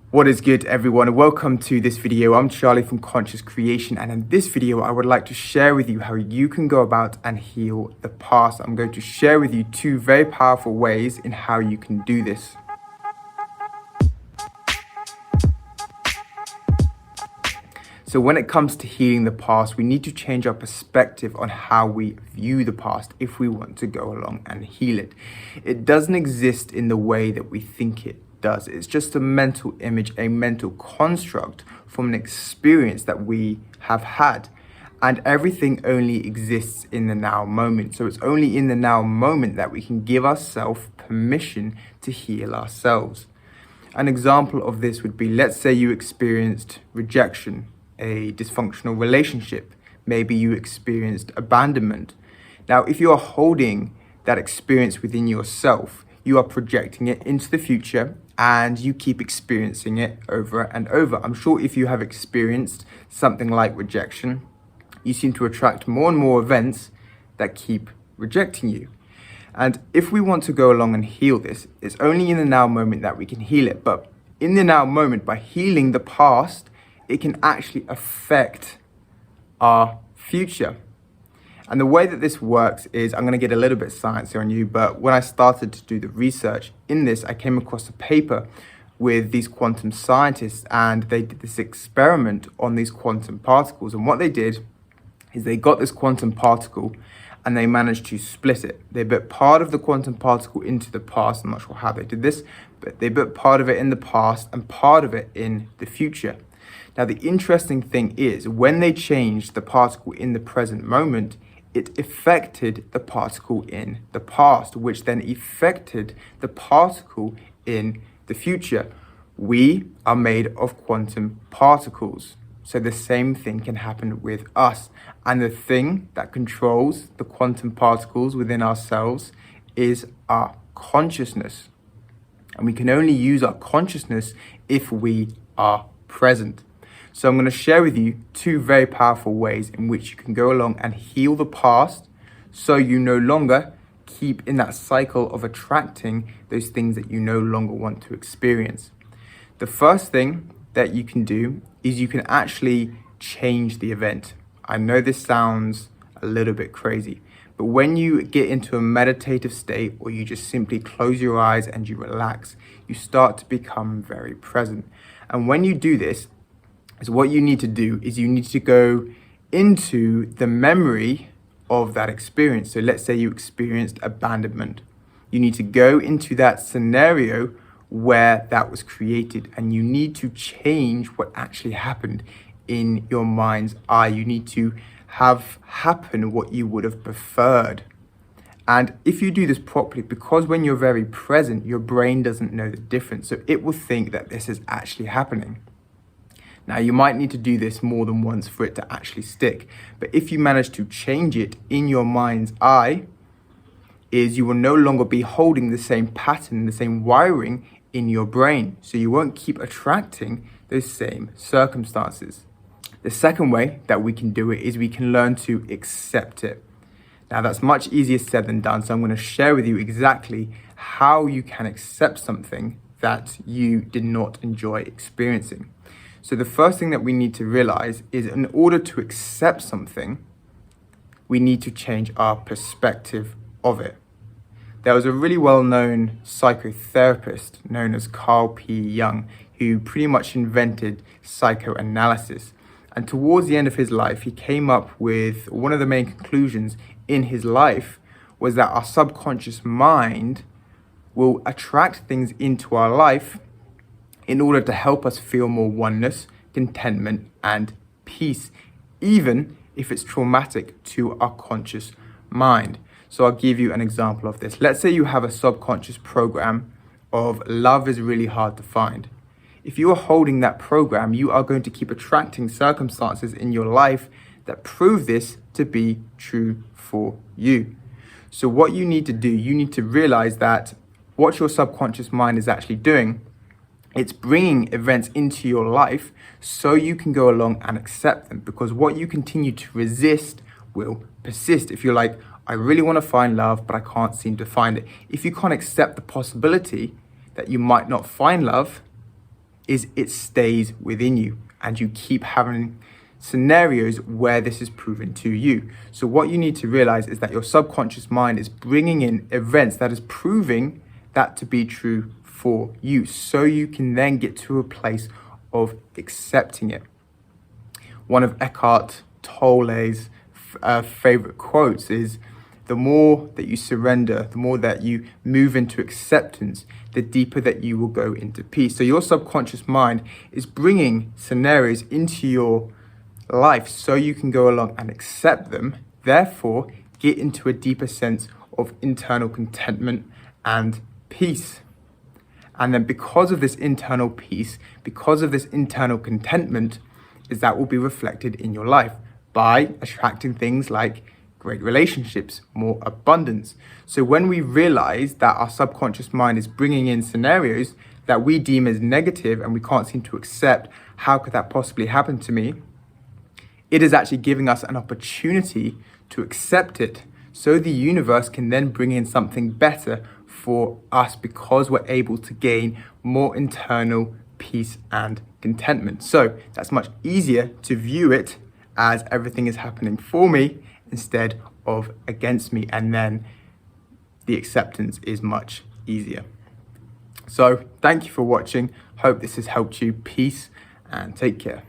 What is good, everyone? Welcome to this video. I'm Charlie from Conscious Creation, and in this video I would like to share with you how you can go about and heal the past. I'm going to share with you two very powerful ways in how you can do this. So when it comes to healing the past, we need to change our perspective on how we view the past if we want to go along and heal it. It doesn't exist in the way that we think it does. It's just a mental image, a mental construct from an experience that we have had. And everything only exists in the now moment. So it's only in the now moment that we can give ourselves permission to heal ourselves. An example of this would be, let's say you experienced rejection, a dysfunctional relationship. Maybe you experienced abandonment. Now, if you are holding that experience within yourself, you are projecting it into the future and you keep experiencing it over and over. I'm sure if you have experienced something like rejection, you seem to attract more and more events that keep rejecting you. And if we want to go along and heal this, it's only in the now moment that we can heal it. But in the now moment, by healing the past, it can actually affect our future. And the way that this works is, I'm going to get a little bit sciencey on you, but when I started to do the research in this, I came across a paper with these quantum scientists, and they did this experiment on these quantum particles. And what they did is they got this quantum particle and they managed to split it. They put part of the quantum particle into the past. I'm not sure how they did this, but they put part of it in the past and part of it in the future. Now, the interesting thing is, when they changed the particle in the present moment, it affected the particle in the past, which then affected the particle in the future. We are made of quantum particles. So the same thing can happen with us. And the thing that controls the quantum particles within ourselves is our consciousness. And we can only use our consciousness if we are present. So I'm going to share with you two very powerful ways in which you can go along and heal the past so you no longer keep in that cycle of attracting those things that you no longer want to experience. The first thing that you can do is you can actually change the event. I know this sounds a little bit crazy, but when you get into a meditative state, or you just simply close your eyes and you relax, you start to become very present. And when you do this, is what you need to do is you need to go into the memory of that experience. So let's say you experienced abandonment. You need to go into that scenario where that was created, and you need to change what actually happened in your mind's eye. You need to have happen what you would have preferred. And if you do this properly, because when you're very present, your brain doesn't know the difference. So it will think that this is actually happening. Now, you might need to do this more than once for it to actually stick. But if you manage to change it in your mind's eye, is you will no longer be holding the same pattern, the same wiring in your brain. So you won't keep attracting those same circumstances. The second way that we can do it is we can learn to accept it. Now, that's much easier said than done. So I'm going to share with you exactly how you can accept something that you did not enjoy experiencing. So the first thing that we need to realize is, in order to accept something, we need to change our perspective of it. There was a really well-known psychotherapist known as Carl P. Jung, who pretty much invented psychoanalysis. And towards the end of his life, he came up with one of the main conclusions in his life was that our subconscious mind will attract things into our life in order to help us feel more oneness, contentment, and peace, even if it's traumatic to our conscious mind. So I'll give you an example of this. Let's say you have a subconscious program of love is really hard to find. If you are holding that program, you are going to keep attracting circumstances in your life that prove this to be true for you. So what you need to do, you need to realize that what your subconscious mind is actually doing, it's bringing events into your life so you can go along and accept them, because what you continue to resist will persist. If you're like, I really want to find love, but I can't seem to find it. If you can't accept the possibility that you might not find love, is it stays within you and you keep having scenarios where this is proven to you. So what you need to realize is that your subconscious mind is bringing in events that is proving that to be true for you, so you can then get to a place of accepting it. One of Eckhart Tolle's favorite quotes is, the more that you surrender, the more that you move into acceptance, the deeper that you will go into peace. So your subconscious mind is bringing scenarios into your life so you can go along and accept them, therefore get into a deeper sense of internal contentment and peace. And then because of this internal peace, because of this internal contentment, is that will be reflected in your life by attracting things like great relationships, more abundance. So when we realize that our subconscious mind is bringing in scenarios that we deem as negative and we can't seem to accept, how could that possibly happen to me? It is actually giving us an opportunity to accept it, so the universe can then bring in something better for us because we're able to gain more internal peace and contentment. So that's much easier to view it as everything is happening for me instead of against me, and then the acceptance is much easier. So thank you for watching. Hope this has helped you. Peace and take care.